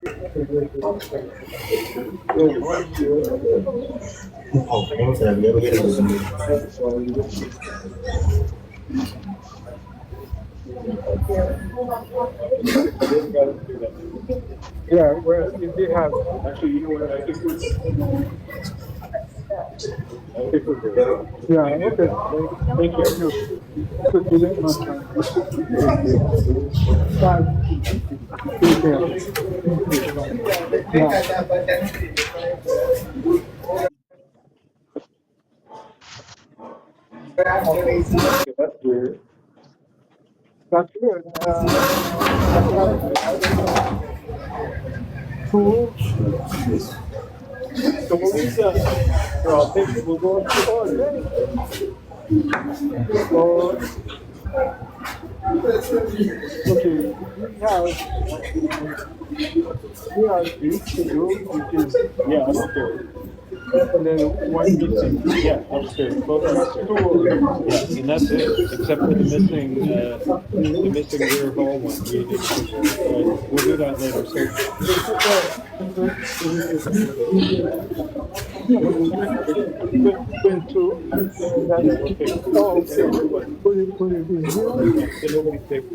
Yeah, well, if they have, actually, you know what, I think it's, yeah, okay. Thank you. Could do that much time. Bye. Take care. Yeah. Okay, that's weird. That's good. Cool. So what we've done, well, I think we're going too hard, right? So, okay, we have this to do, which is, yeah, upstairs. And then one missing, yeah, upstairs. But that's two, yeah, and that's it, except for the missing rear hall one. We did, we'll do that later. So, been two, that's okay. Oh, okay. Put it in here. Yeah, nobody take.